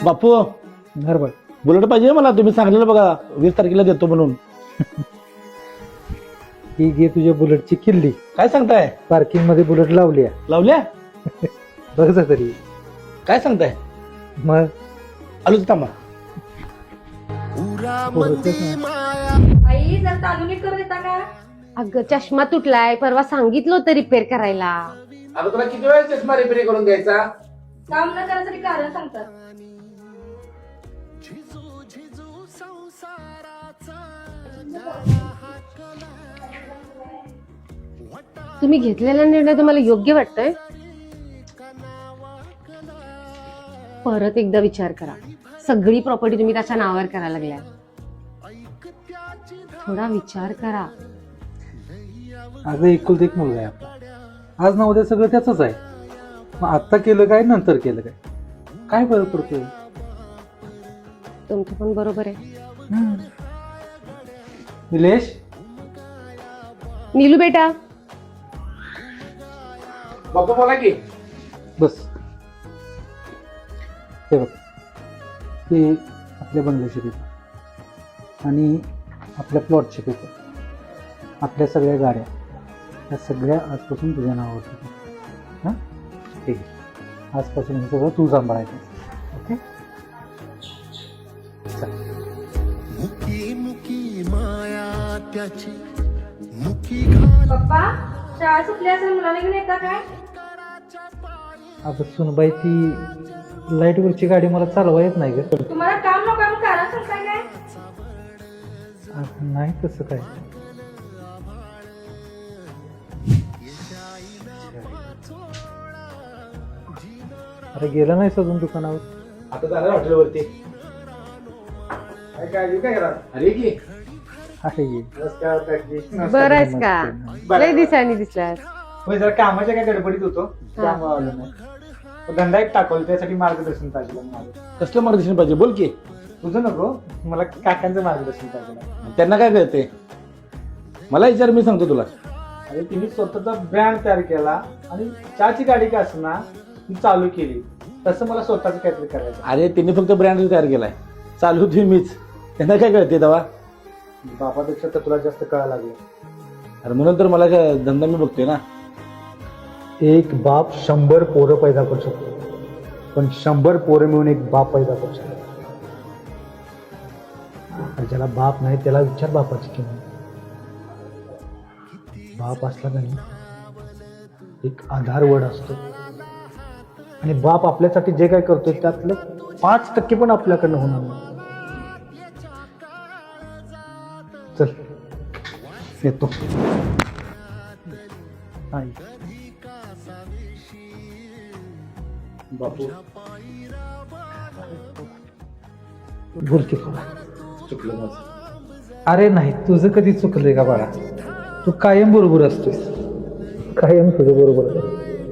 बापू बरोबर. बुलेट पाहिजे मला, तुम्ही सांगितलं बघा 20 तारखेला देतो म्हणून. ही घे तुझ्या बुलेटची किल्ली. काय सांगताय? पार्किंग मध्ये बुलेट लावली आहे. लावल्या? बघ जा तरी. काय सांगताय? मग आलोच थांबा. आई जर चालू नाही करू देता का? अगं चष्मा तुटलाय, परवा सांगितलं होतं रिपेअर करायला. अगं तुला किती वेळ चष्मा रिपेअर करून द्यायचा? काम न करायसाठी कारण सांगतात. तुम्ही घेतलेला निर्णय तुम्हाला योग्य वाटतोय? परत एकदा विचार करा. सगळी प्रॉपर्टी तुम्ही त्याच्या नावावर करायला लागलाय. थोडा विचार करा. अगं एकुलता एक मुलगा आहे आपला. आज ना उद्या सगळं त्याच आहे. मग आत्ता केलं काय नंतर केलं काय, काय फरक पडतोय? तुमचं पण बरोबर आहे. निलेश, नीलू बेटा, बापू बोला की. बस. हे बघ, हे आपल्या बंगल्याचे पेपर आणि आपल्या प्लॉटचे पेपर, आपल्या सगळ्या गाड्या, या सगळ्या आजपासून तुझ्या नावावर होत्या. हां ठीक आहे. आजपासून हे सगळं तू सांभाळायचं. ओके. पप्पा शाळा सुटली असेल, मुलाला घेऊन येता काय? आता सुनबाई, ती लाईटवरची गाडी मला चालवा येत नाही ग. तुम्हाला काम नको आहे, मग कारण सांगताय काय? नाही तसं काय. अरे गेला नाहीस अजून दुकानावर? आता जाणार हॉटेलवरती. काय करा? अरे की आहे ये. बरं आहेस का? लय दिसानी दिसलास. होय, जरा कामाच्या काय गडबडीत होतो, त्यामुळे आलो नाही. तो धंदा एक टाकवला, त्यासाठी मार्गदर्शन पाहिजे मला. कसलं मार्गदर्शन पाहिजे? बोल की. तुझं नको, मला काकांचं मार्गदर्शन पाहिजे. त्यांना काय कळते? मला विचार, मी सांगतो तुला. अरे तिने स्वतःचा ब्रँड तयार केला आणि चहाची गाडी का असणार ती चालू केली, तसं मला स्वतःच काहीतरी करायचं. अरे त्यांनी फक्त ब्रँड तयार केलाय, चालू तुम्ही मीच. त्यांना काय कळते दवा? बापापेक्षा तर तुला जास्त कळायला लागलं. अरे म्हणून तर मला काय धंदा मी बघतोय ना. एक बाप 100 पोरं पैदा करू शकतो, पण 100 पोरं मिळून एक बाप पैदा करू शकतो. आणि ज्याला बाप नाही त्याला विचार बापाची किंमत. बाप असला नाही एक आधारवड असतो, आणि बाप आपल्यासाठी जे काय करतोय त्यातलं 5% पण आपल्याकडनं होणार नाही. चल येतो. आई बापू बोल की तुला. चुकलं माझं. अरे नाही, तुझं कधी चुकलंय का बाळा? तू कायम बरोबर असतोस, कायम तुझं बरोबर असतं.